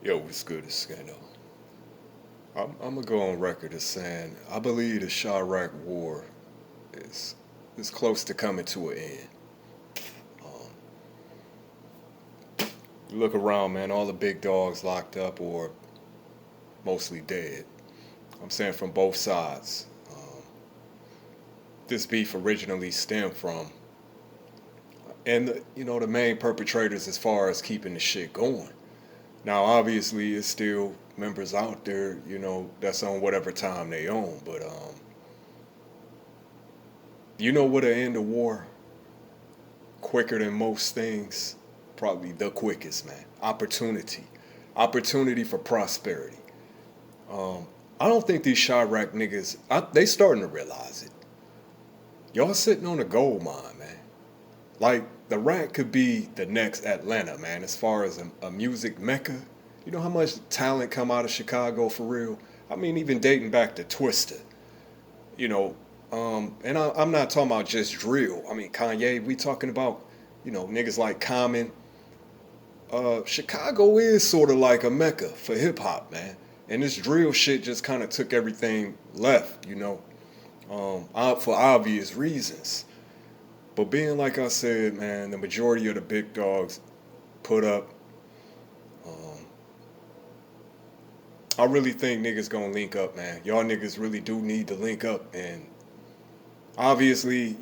Yo, what's good, it's Scando. I'm gonna go on record as saying I believe the ChiRaq war is is close to coming to an end. Um, you look around, man, all the big dogs locked up or mostly dead. I'm saying from both sides. This beef originally stemmed from, and the main perpetrators as far as keeping the shit going. Now, obviously, it's still members out there, that's on whatever time they own, but what'll end the war quicker than most things? Probably the quickest, man. Opportunity for prosperity. Um, I don't think these Chirac niggas, they starting to realize it. Y'all sitting on a gold mine, man. Like, the rack could be the next Atlanta, man, as far as a music mecca. You know how much talent come out of Chicago for real? I mean, even dating back to Twister, you know. And I'm not talking about just drill. I mean, Kanye, we talking about, niggas like Common. Chicago is sort of like a mecca for hip hop, man. And this drill shit just kind of took everything left, for obvious reasons. But being like I said, man, the majority of the big dogs put up. Um, I really think niggas gonna link up, man. Y'all niggas really do need to link up. And obviously,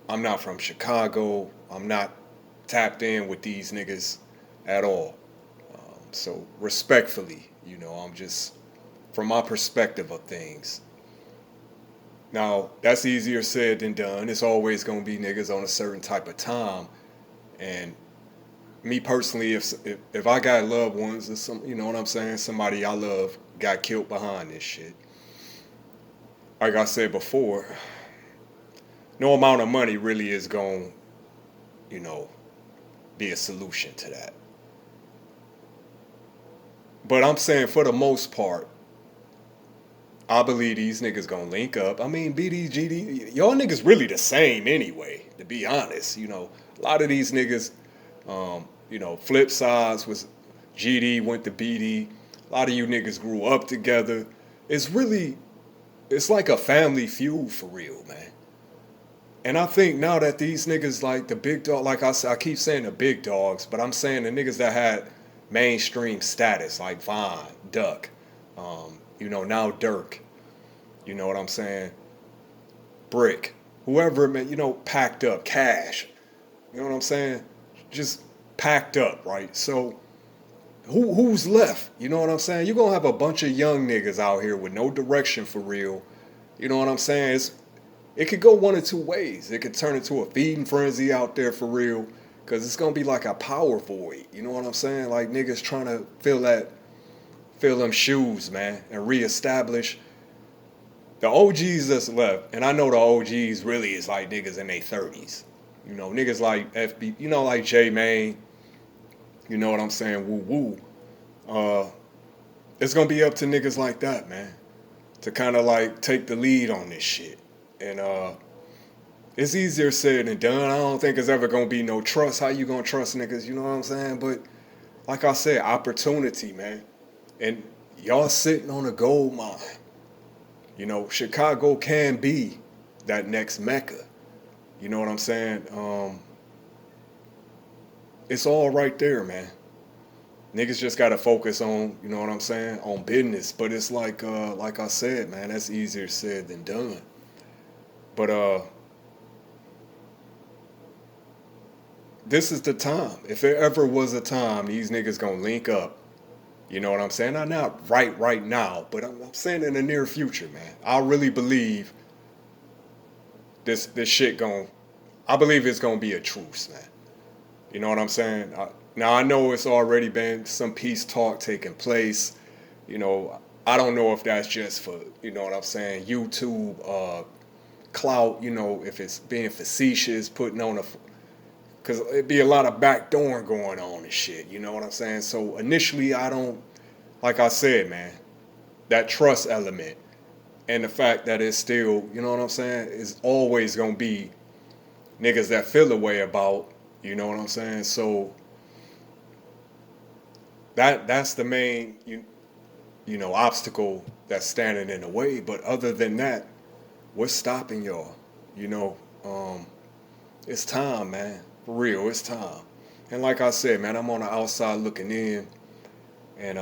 I'm not from Chicago. I'm not tapped in with these niggas at all. So respectfully, I'm just from my perspective of things. Now, that's easier said than done. It's always gonna be niggas on a certain type of time. And me personally, if I got loved ones or some, you know what I'm saying, somebody I love got killed behind this shit. Like I said before, no amount of money really is going, you know, be a solution to that. But I'm saying for the most part, I believe these niggas gonna link up. I mean, BDGD, y'all niggas really the same anyway, to be honest. A lot of these niggas, flip sides was GD, went to BD. A lot of you niggas grew up together. It's really, it's like a family feud for real, man. And I think now that these niggas like the big dog, like I keep saying the big dogs, but I'm saying the niggas that had mainstream status, like Vaughn, Duck, now Dirk, you know what I'm saying? Brick, whoever, man, packed up, Cash, you know what I'm saying? Just packed up, right? So who's left? You know what I'm saying? You're gonna have a bunch of young niggas out here with no direction for real. You know what I'm saying? It could go one or two ways. It could turn into a feeding frenzy out there for real. Cause it's gonna be like a power void. You know what I'm saying? Like niggas trying to fill them shoes, man, and reestablish the OGs that's left. And I know the OGs really is like niggas in their 30s. Niggas like FB, like J Main, you know what I'm saying? Woo woo. Uh, it's gonna be up to niggas like that, man, to kind of like take the lead on this shit. And it's easier said than done. I don't think it's ever gonna be no trust. How you gonna trust niggas? You know what I'm saying? But like I said, opportunity, man. And y'all sitting on a gold mine. Chicago can be that next Mecca. You know what I'm saying? It's all right there, man. Niggas just gotta focus on, you know what I'm saying, on business. But it's like I said, man, that's easier said than done. But this is the time. If there ever was a time, these niggas gonna link up. You know what I'm saying? Not right now, but I'm saying in the near future, man. I really believe this shit gon' I believe it's gonna be a truce, man. You know what I'm saying? Now I know it's already been some peace talk taking place. You know, I don't know if that's just for, you know what I'm saying, YouTube clout, if it's being facetious, putting on a, because it'd be a lot of backdooring going on and shit, you know what I'm saying? So initially, I don't, like I said, man, that trust element and the fact that it's still, you know what I'm saying, is always gonna be niggas that feel the way about, you know what I'm saying? So that's the main obstacle that's standing in the way. But other than that, what's stopping y'all? You know, it's time, man. For real, it's time. And like I said, man, I'm on the outside looking in, and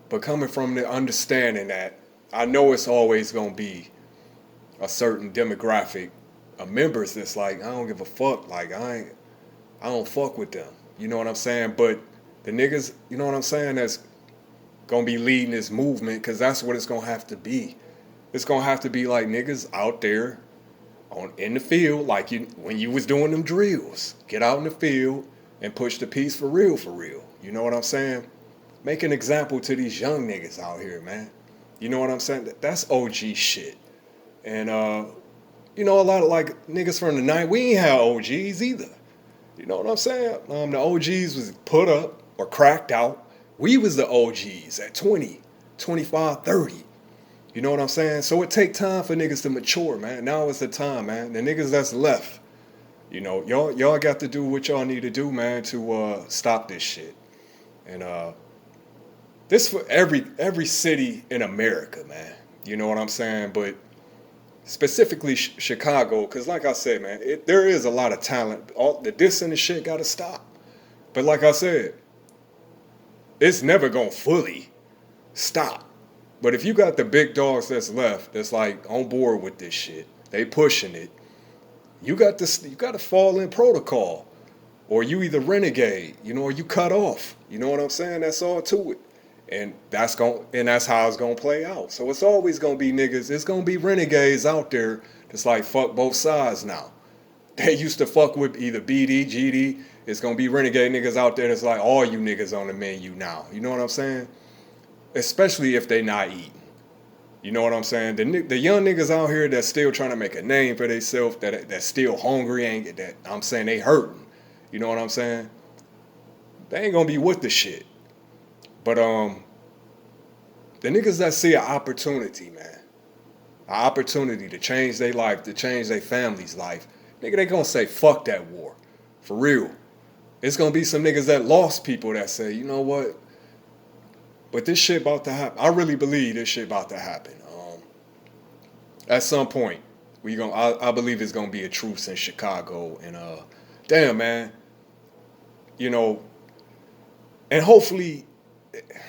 but coming from the understanding that I know it's always gonna be a certain demographic of members that's like, I don't give a fuck. Like I don't fuck with them. You know what I'm saying? But the niggas, you know what I'm saying, that's gonna be leading this movement, because that's what it's gonna have to be. It's gonna have to be like niggas out there on in the field, like you when you was doing them drills. Get out in the field and push the piece for real, for real. You know what I'm saying? Make an example to these young niggas out here, man. You know what I'm saying? That's OG shit. And a lot of like niggas from the night, we ain't have OGs either. You know what I'm saying? The OGs was put up or cracked out. We was the OGs at 20, 25, 30. You know what I'm saying? So it take time for niggas to mature, man. Now is the time, man. The niggas that's left, y'all got to do what y'all need to do, man, to stop this shit. And this for every city in America, man. You know what I'm saying? But specifically Chicago, because like I said, man, there is a lot of talent. All the diss and the shit got to stop. But like I said, it's never going to fully stop. But if you got the big dogs that's left, that's like on board with this shit, they pushing it, you got to fall in protocol. Or you either renegade, or you cut off. You know what I'm saying? That's all to it. And that's how it's gonna play out. So it's always gonna be niggas, it's gonna be renegades out there that's like fuck both sides now. They used to fuck with either BD, GD. It's gonna be renegade niggas out there that's like all you niggas on the menu now. You know what I'm saying? Especially if they not eating. You know what I'm saying? The young niggas out here that's still trying to make a name for themselves, that's still hungry, that I'm saying they hurting. You know what I'm saying? They ain't gonna be with the shit. But the niggas that see an opportunity, man, an opportunity to change their life, to change their family's life, nigga, they gonna say fuck that war. For real. It's gonna be some niggas that lost people that say, you know what? But this shit about to happen. I really believe this shit about to happen. At some point, I believe it's gonna be a truce in Chicago, and damn, man, and hopefully,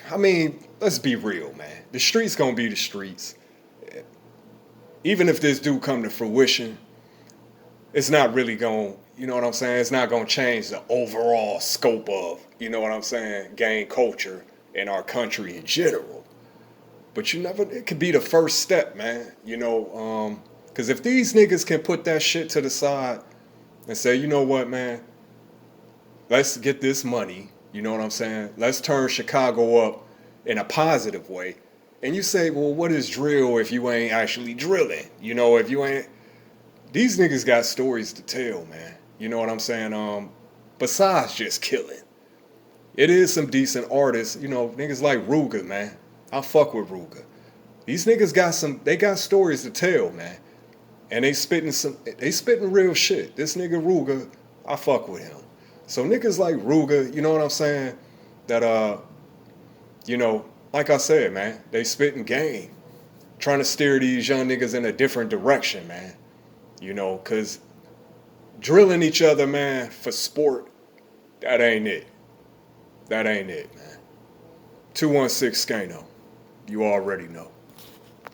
I mean, let's be real, man. The streets gonna be the streets. Even if this do come to fruition, it's not really gonna, you know what I'm saying? It's not gonna change the overall scope of, you know what I'm saying, gang culture in our country in general. But it could be the first step, man. Because if these niggas can put that shit to the side and say, you know what, man, let's get this money. You know what I'm saying? Let's turn Chicago up in a positive way. And you say, well, what is drill if you ain't actually drilling? If you ain't... These niggas got stories to tell, man. You know what I'm saying? Besides just killing. It is some decent artists. Niggas like Ruger, man. I fuck with Ruger. These niggas they got stories to tell, man. And they spitting real shit. This nigga Ruger, I fuck with him. So niggas like Ruger, you know what I'm saying? That like I said, man, they spitting game. Trying to steer these young niggas in a different direction, man. Cause drilling each other, man, for sport, that ain't it. That ain't it, man. 216 Skano. You already know.